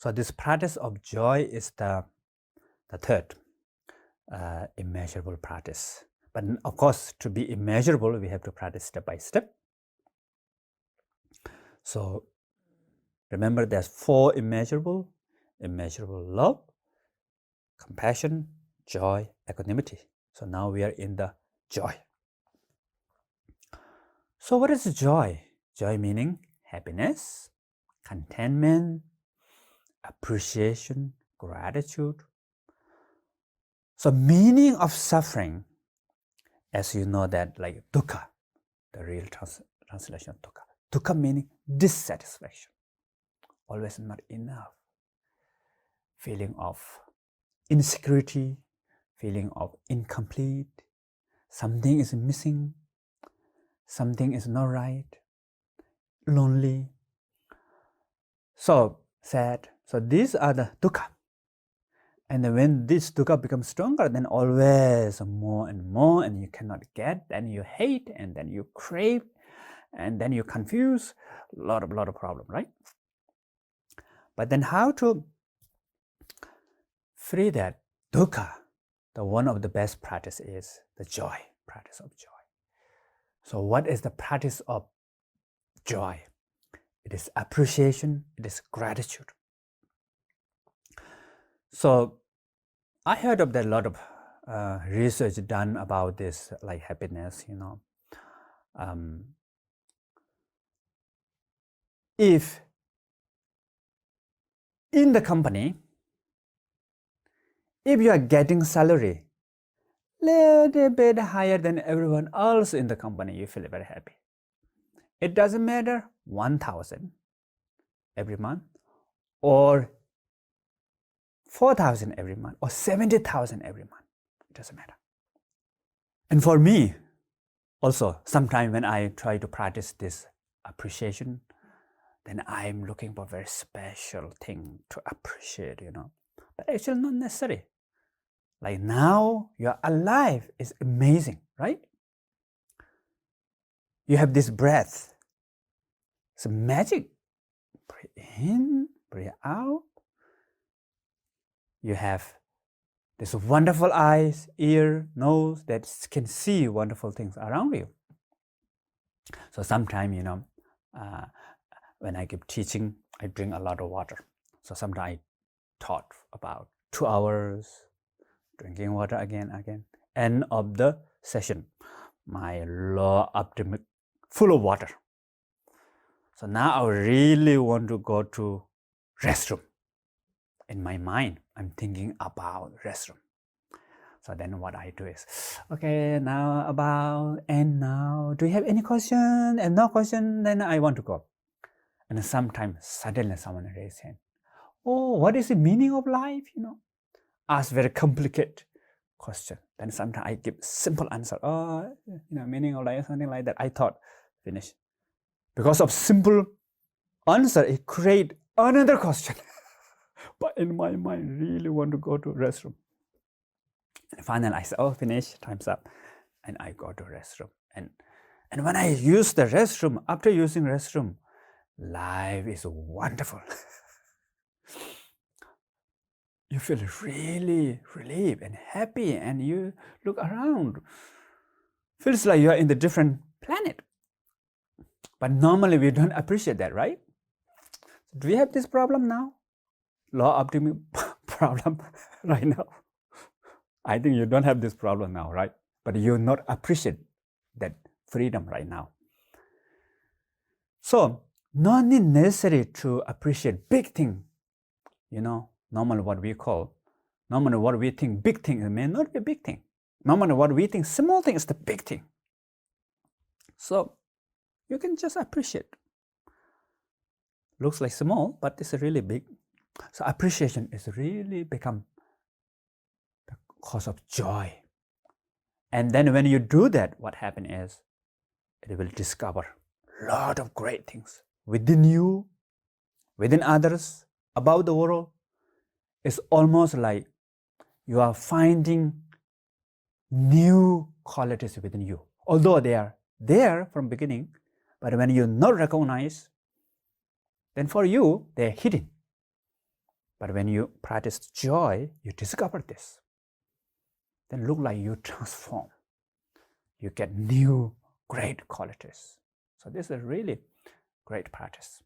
So this practice of joy is the third immeasurable practice. But of course, to be immeasurable, we have to practice step by step. So remember, there's 4 immeasurable: love, compassion, joy, equanimity. So now we are in the joy. So what is joy? Joy meaning happiness, contentment, appreciation, gratitude. So meaning of suffering, as you know that, like dukkha, the real translation of dukkha. Dukkha meaning dissatisfaction, always not enough, feeling of insecurity, feeling of incomplete, something is missing, something is not right, lonely, so sad. So these are the dukkha. And when this dukkha becomes stronger, then always more and more, and you cannot get, then you hate, and then you crave, and then you confuse, a lot of problem, right? But then how to free that dukkha? The one of the best practice is the joy, practice of joy. So what is the practice of joy? It is appreciation, it is gratitude. So I heard of that, a lot of research done about this, like happiness, you know. If in the company, if you are getting salary little bit higher than everyone else in the company, you feel very happy. It doesn't matter 1,000 every month, or 4,000 every month, or 70,000 every month. It doesn't matter. And for me, also, sometimes when I try to practice this appreciation, then I'm looking for a very special thing to appreciate, you know. But actually not necessary. Like now, you're alive is amazing, right? You have this breath. It's magic. Breathe in, breathe out. You have this wonderful eyes, ear, nose that can see wonderful things around you. So sometimes, you know, when I give teaching, I drink a lot of water. So sometimes I taught about 2 hours, drinking water again. End of the session, my lower abdomen full of water. So now I really want to go to restroom. In my mind, I'm thinking about restroom. So then what I do is, okay, now about, and now, do you have any question? And no question, then I want to go. And sometimes suddenly someone raises hand. Oh, what is the meaning of life? You know, ask very complicated question. Then sometimes I give simple answer. Oh, you know, meaning of life, something like that. I thought, finish. Because of simple answer, it create another question. But in my mind, really want to go to restroom. And finally, I said, oh, finish, time's up. And I go to restroom. And when I use the restroom, after using restroom, life is wonderful. You feel really relieved and happy, and you look around. Feels like you are in the different planet. But normally we don't appreciate that, right? Do we have this problem now? Low optimism problem right now? I think you don't have this problem now, right? But you not appreciate that freedom right now. So, not necessary to appreciate big thing. You know, normally what we think big thing, it may not be a big thing. Normally what we think small thing is the big thing. So, you can just appreciate. Looks like small, but it's really big. So appreciation is really become the cause of joy. And then when you do that, what happens is, it will discover a lot of great things within you, within others, about the world. It's almost like you are finding new qualities within you. Although they are there from beginning, but when you not recognize, then for you, they're hidden. But when you practice joy, you discover this. Then look like you transform. You get new great qualities. So this is a really great practice.